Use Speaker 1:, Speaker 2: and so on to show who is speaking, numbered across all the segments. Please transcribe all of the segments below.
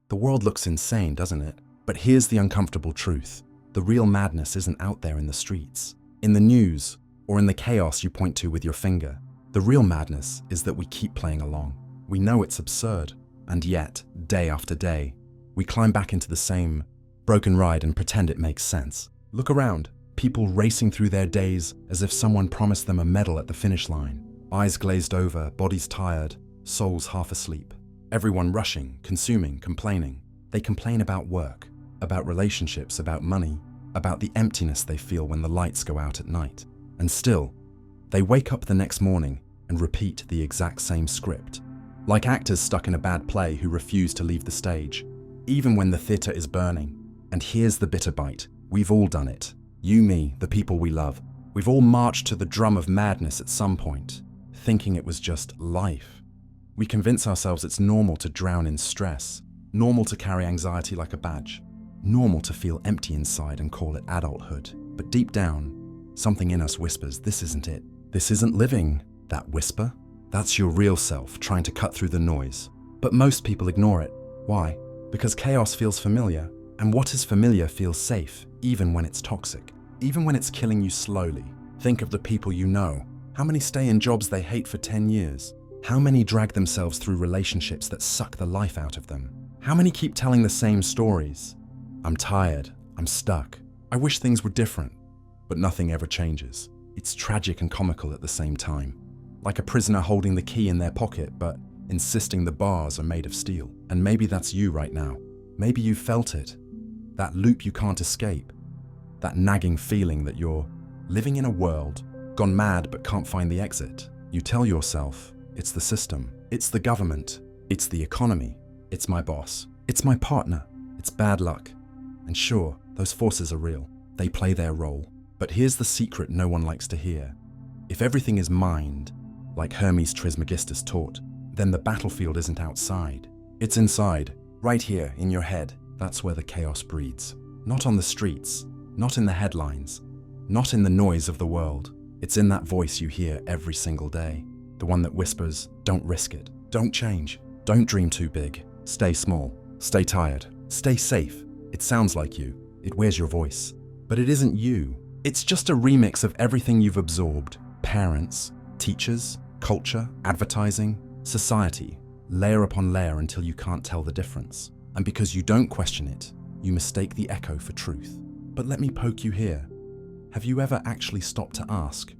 Speaker 1: The world looks insane, doesn't it? But here's the uncomfortable truth. The real madness isn't out there in the streets, in the news, or in the chaos you point to with your finger. The real madness is that we keep playing along. We know it's absurd, and yet, day after day, we climb back into the same broken ride and pretend it makes sense. Look around, people racing through their days as if someone promised them a medal at the finish line. Eyes glazed over, bodies tired, souls half asleep. Everyone rushing, consuming, complaining. They complain about work, about relationships, about money, about the emptiness they feel when the lights go out at night. And still, they wake up the next morning and repeat the exact same script. Like actors stuck in a bad play who refuse to leave the stage, even when the theatre is burning. And here's the bitter bite. We've all done it. You, me, the people we love. We've all marched to the drum of madness at some point, thinking it was just life. We convince ourselves it's normal to drown in stress, normal to carry anxiety like a badge, normal to feel empty inside and call it adulthood. But deep down, something in us whispers, this isn't it. This isn't living. That whisper? That's your real self trying to cut through the noise. But most people ignore it. Why? Because chaos feels familiar, and what is familiar feels safe, even when it's toxic, even when it's killing you slowly. Think of the people you know. How many stay in jobs they hate for 10 years? How many drag themselves through relationships that suck the life out of them? How many keep telling the same stories? I'm tired, I'm stuck, I wish things were different, but nothing ever changes. It's tragic and comical at the same time. Like a prisoner holding the key in their pocket, but insisting the bars are made of steel. And maybe that's you right now. Maybe you've felt it. That loop you can't escape. That nagging feeling that you're living in a world, gone mad but can't find the exit. You tell yourself, it's the system, it's the government, it's the economy, it's my boss, it's my partner, it's bad luck. And sure, those forces are real. They play their role. But here's the secret no one likes to hear. If everything is mind, like Hermes Trismegistus taught, then the battlefield isn't outside. It's inside, right here in your head. That's where the chaos breeds. Not on the streets, not in the headlines, not in the noise of the world. It's in that voice you hear every single day. The one that whispers, don't risk it, don't change, don't dream too big, stay small, stay tired, stay safe. It sounds like you, it wears your voice. But it isn't you. It's just a remix of everything you've absorbed. Parents, teachers, culture, advertising, society, layer upon layer until you can't tell the difference. And because you don't question it, you mistake the echo for truth. But let me poke you here. Have you ever actually stopped to ask,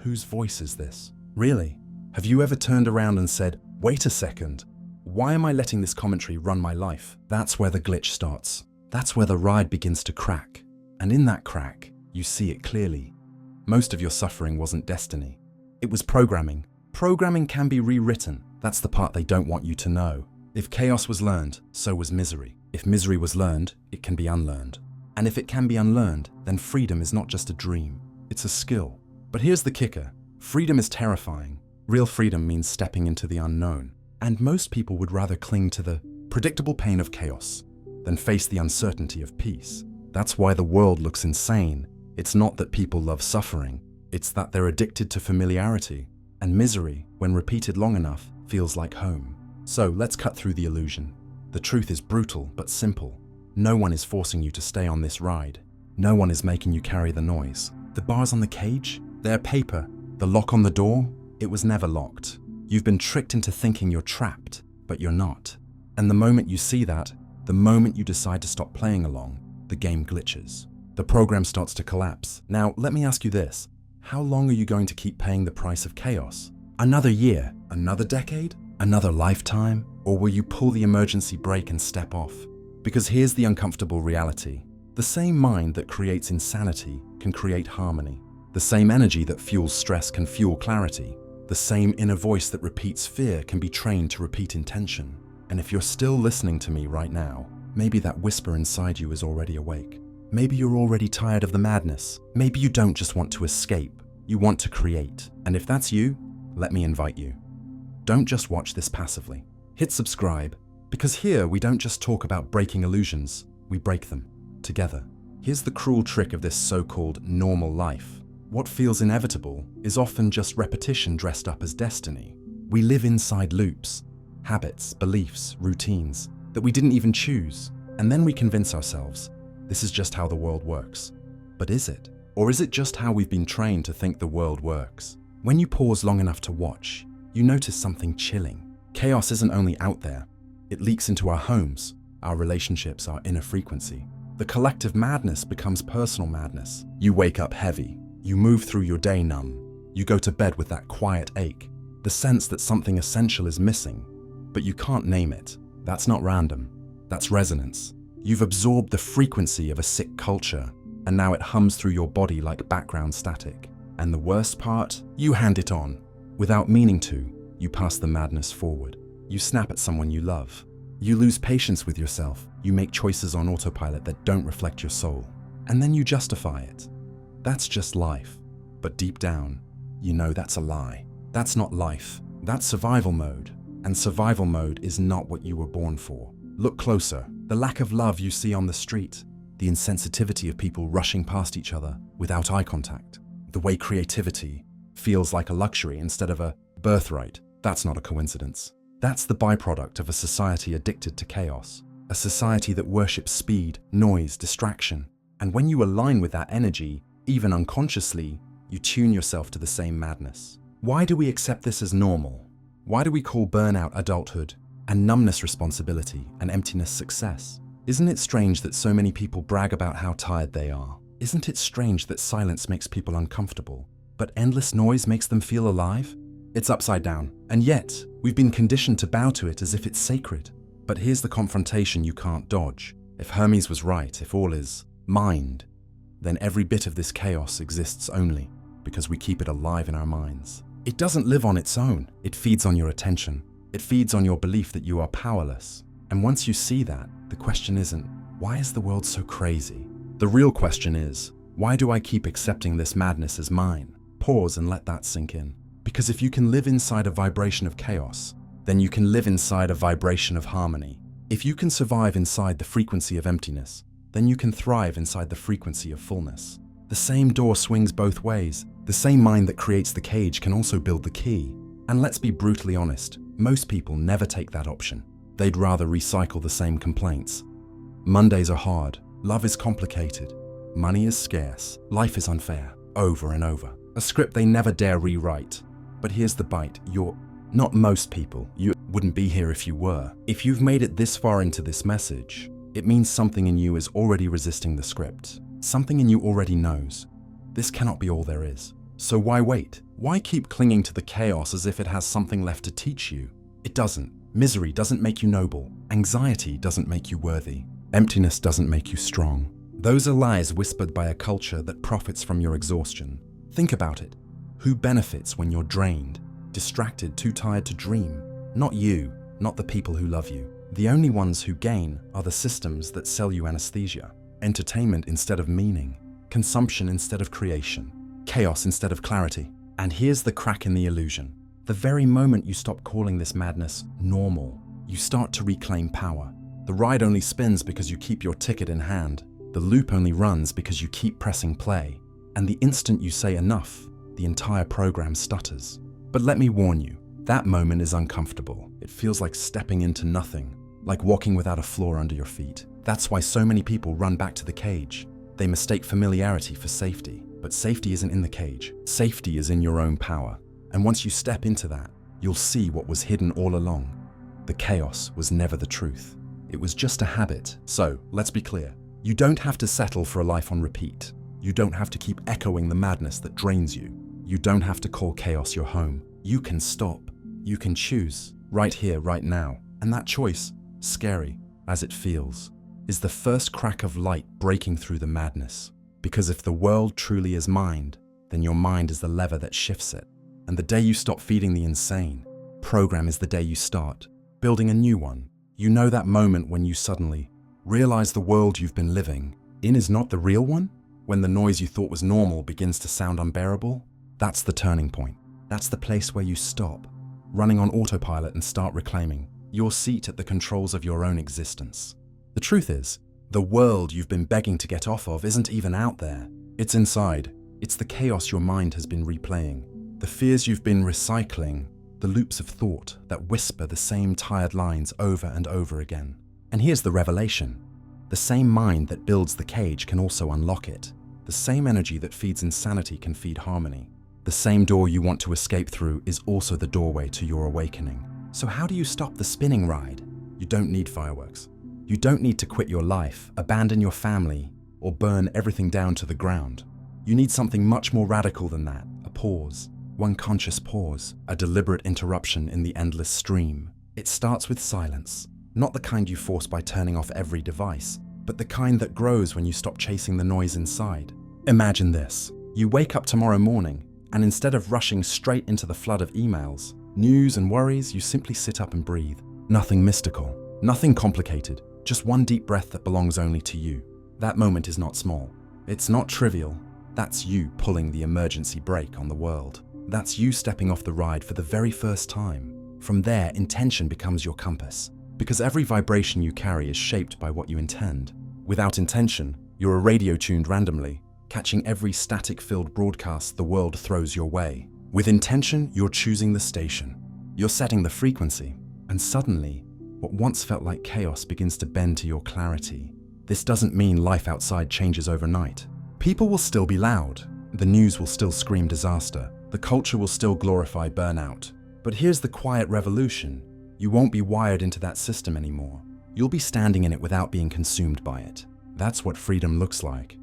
Speaker 1: whose voice is this? Really? Have you ever turned around and said, wait a second, why am I letting this commentary run my life? That's where the glitch starts. That's where the ride begins to crack. And in that crack, you see it clearly. Most of your suffering wasn't destiny. It was programming. Programming can be rewritten. That's the part they don't want you to know. If chaos was learned, so was misery. If misery was learned, it can be unlearned. And if it can be unlearned, then freedom is not just a dream. It's a skill. But here's the kicker. Freedom is terrifying. Real freedom means stepping into the unknown. And most people would rather cling to the predictable pain of chaos than face the uncertainty of peace. That's why the world looks insane. It's not that people love suffering. It's that they're addicted to familiarity. And misery, when repeated long enough, feels like home. So let's cut through the illusion. The truth is brutal but simple. No one is forcing you to stay on this ride. No one is making you carry the noise. The bars on the cage? They're paper. The lock on the door? It was never locked. You've been tricked into thinking you're trapped, but you're not. And the moment you see that, the moment you decide to stop playing along, the game glitches. The program starts to collapse. Now, let me ask you this. How long are you going to keep paying the price of chaos? Another year? Another decade? Another lifetime? Or will you pull the emergency brake and step off? Because here's the uncomfortable reality. The same mind that creates insanity can create harmony. The same energy that fuels stress can fuel clarity. The same inner voice that repeats fear can be trained to repeat intention. And if you're still listening to me right now, maybe that whisper inside you is already awake. Maybe you're already tired of the madness. Maybe you don't just want to escape, you want to create. And if that's you, let me invite you. Don't just watch this passively. Hit subscribe, because here we don't just talk about breaking illusions, we break them together. Here's the cruel trick of this so-called normal life. What feels inevitable is often just repetition dressed up as destiny. We live inside loops, habits, beliefs, routines, that we didn't even choose. And then we convince ourselves, this is just how the world works. But is it? Or is it just how we've been trained to think the world works? When you pause long enough to watch, you notice something chilling. Chaos isn't only out there, it leaks into our homes, our relationships, our inner frequency. The collective madness becomes personal madness. You wake up heavy. You move through your day numb. You go to bed with that quiet ache, the sense that something essential is missing, but you can't name it. That's not random. That's resonance. You've absorbed the frequency of a sick culture, and now it hums through your body like background static. And the worst part? You hand it on. Without meaning to, you pass the madness forward. You snap at someone you love. You lose patience with yourself. You make choices on autopilot that don't reflect your soul. And then you justify it. That's just life. But deep down, you know that's a lie. That's not life. That's survival mode. And survival mode is not what you were born for. Look closer. The lack of love you see on the street. The insensitivity of people rushing past each other without eye contact. The way creativity feels like a luxury instead of a birthright. That's not a coincidence. That's the byproduct of a society addicted to chaos. A society that worships speed, noise, distraction. And when you align with that energy, even unconsciously, you tune yourself to the same madness. Why do we accept this as normal? Why do we call burnout adulthood, and numbness responsibility, and emptiness success? Isn't it strange that so many people brag about how tired they are? Isn't it strange that silence makes people uncomfortable, but endless noise makes them feel alive? It's upside down, and yet, we've been conditioned to bow to it as if it's sacred. But here's the confrontation you can't dodge. If Hermes was right, if all is mind, then every bit of this chaos exists only because we keep it alive in our minds. It doesn't live on its own. It feeds on your attention. It feeds on your belief that you are powerless. And once you see that, the question isn't, why is the world so crazy? The real question is, why do I keep accepting this madness as mine? Pause and let that sink in. Because if you can live inside a vibration of chaos, then you can live inside a vibration of harmony. If you can survive inside the frequency of emptiness, then you can thrive inside the frequency of fullness. The same door swings both ways. The same mind that creates the cage can also build the key. And let's be brutally honest, most people never take that option. They'd rather recycle the same complaints. Mondays are hard, love is complicated, money is scarce, life is unfair, over and over. A script they never dare rewrite. But here's the bite, you're not most people. You wouldn't be here if you were. If you've made it this far into this message, it means something in you is already resisting the script. Something in you already knows. This cannot be all there is. So why wait? Why keep clinging to the chaos as if it has something left to teach you? It doesn't. Misery doesn't make you noble. Anxiety doesn't make you worthy. Emptiness doesn't make you strong. Those are lies whispered by a culture that profits from your exhaustion. Think about it. Who benefits when you're drained, distracted, too tired to dream? Not you, not the people who love you. The only ones who gain are the systems that sell you anesthesia. Entertainment instead of meaning. Consumption instead of creation. Chaos instead of clarity. And here's the crack in the illusion. The very moment you stop calling this madness normal, you start to reclaim power. The ride only spins because you keep your ticket in hand. The loop only runs because you keep pressing play. And the instant you say enough, the entire program stutters. But let me warn you, that moment is uncomfortable. It feels like stepping into nothing, like walking without a floor under your feet. That's why so many people run back to the cage. They mistake familiarity for safety. But safety isn't in the cage. Safety is in your own power. And once you step into that, you'll see what was hidden all along. The chaos was never the truth. It was just a habit. So, let's be clear. You don't have to settle for a life on repeat. You don't have to keep echoing the madness that drains you. You don't have to call chaos your home. You can stop. You can choose, right here, right now. And that choice, scary as it feels, is the first crack of light breaking through the madness. Because if the world truly is mind, then your mind is the lever that shifts it. And the day you stop feeding the insane program is the day you start building a new one. You know that moment when you suddenly realize the world you've been living in is not the real one? When the noise you thought was normal begins to sound unbearable? That's the turning point. That's the place where you stop running on autopilot and start reclaiming your seat at the controls of your own existence. The truth is, the world you've been begging to get off of isn't even out there. It's inside. It's the chaos your mind has been replaying. The fears you've been recycling. The loops of thought that whisper the same tired lines over and over again. And here's the revelation. The same mind that builds the cage can also unlock it. The same energy that feeds insanity can feed harmony. The same door you want to escape through is also the doorway to your awakening. So how do you stop the spinning ride? You don't need fireworks. You don't need to quit your life, abandon your family, or burn everything down to the ground. You need something much more radical than that, a pause. One conscious pause, a deliberate interruption in the endless stream. It starts with silence, not the kind you force by turning off every device, but the kind that grows when you stop chasing the noise inside. Imagine this. You wake up tomorrow morning, and instead of rushing straight into the flood of emails, news and worries, you simply sit up and breathe. Nothing mystical, nothing complicated, just one deep breath that belongs only to you. That moment is not small. It's not trivial. That's you pulling the emergency brake on the world. That's you stepping off the ride for the very first time. From there, intention becomes your compass, because every vibration you carry is shaped by what you intend. Without intention, you're a radio tuned randomly, catching every static-filled broadcast the world throws your way. With intention, you're choosing the station. You're setting the frequency, and suddenly, what once felt like chaos begins to bend to your clarity. This doesn't mean life outside changes overnight. People will still be loud. The news will still scream disaster. The culture will still glorify burnout. But here's the quiet revolution. You won't be wired into that system anymore. You'll be standing in it without being consumed by it. That's what freedom looks like.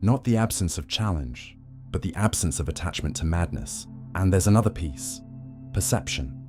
Speaker 1: Not the absence of challenge, but the absence of attachment to madness. And there's another piece. Perception.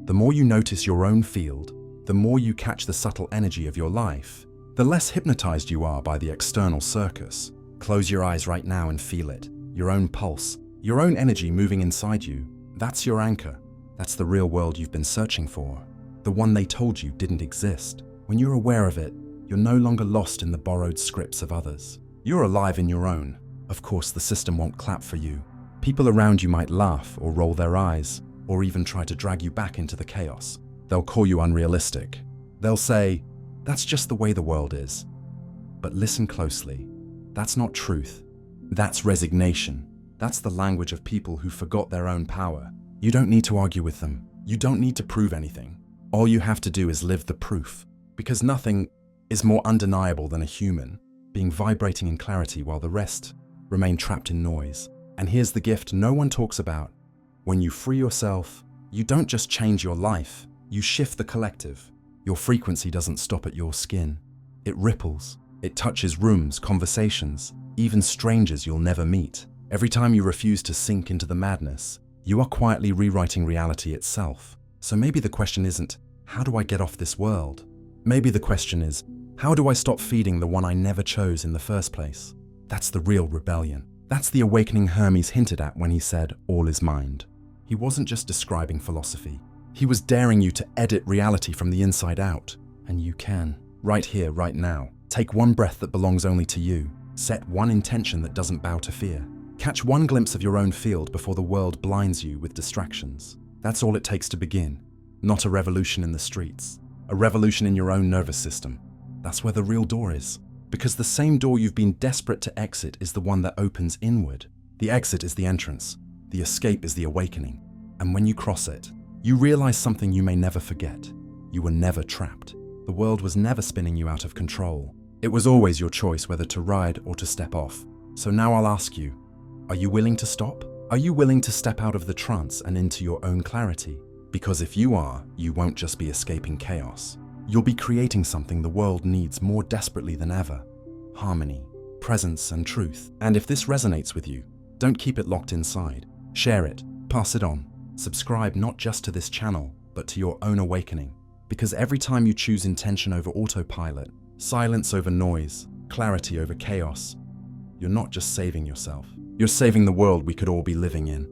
Speaker 1: The more you notice your own field, the more you catch the subtle energy of your life, the less hypnotized you are by the external circus. Close your eyes right now and feel it. Your own pulse, your own energy moving inside you. That's your anchor. That's the real world you've been searching for. The one they told you didn't exist. When you're aware of it, you're no longer lost in the borrowed scripts of others. You're alive in your own. Of course, the system won't clap for you. People around you might laugh or roll their eyes, or even try to drag you back into the chaos. They'll call you unrealistic. They'll say, that's just the way the world is. But listen closely. That's not truth. That's resignation. That's the language of people who forgot their own power. You don't need to argue with them. You don't need to prove anything. All you have to do is live the proof. Because nothing is more undeniable than a human being vibrating in clarity while the rest remain trapped in noise. And here's the gift no one talks about. When you free yourself, you don't just change your life, you shift the collective. Your frequency doesn't stop at your skin. It ripples. It touches rooms, conversations, even strangers you'll never meet. Every time you refuse to sink into the madness, you are quietly rewriting reality itself. So maybe the question isn't, how do I get off this world? Maybe the question is, how do I stop feeding the one I never chose in the first place? That's the real rebellion. That's the awakening Hermes hinted at when he said, all is mind. He wasn't just describing philosophy. He was daring you to edit reality from the inside out. And you can, right here, right now. Take one breath that belongs only to you. Set one intention that doesn't bow to fear. Catch one glimpse of your own field before the world blinds you with distractions. That's all it takes to begin. Not a revolution in the streets. A revolution in your own nervous system. That's where the real door is. Because the same door you've been desperate to exit is the one that opens inward. The exit is the entrance. The escape is the awakening. And when you cross it, you realize something you may never forget. You were never trapped. The world was never spinning you out of control. It was always your choice whether to ride or to step off. So now I'll ask you, are you willing to stop? Are you willing to step out of the trance and into your own clarity? Because if you are, you won't just be escaping chaos. You'll be creating something the world needs more desperately than ever. Harmony, presence, and truth. And if this resonates with you, don't keep it locked inside. Share it, pass it on. Subscribe not just to this channel, but to your own awakening. Because every time you choose intention over autopilot, silence over noise, clarity over chaos, you're not just saving yourself. You're saving the world we could all be living in.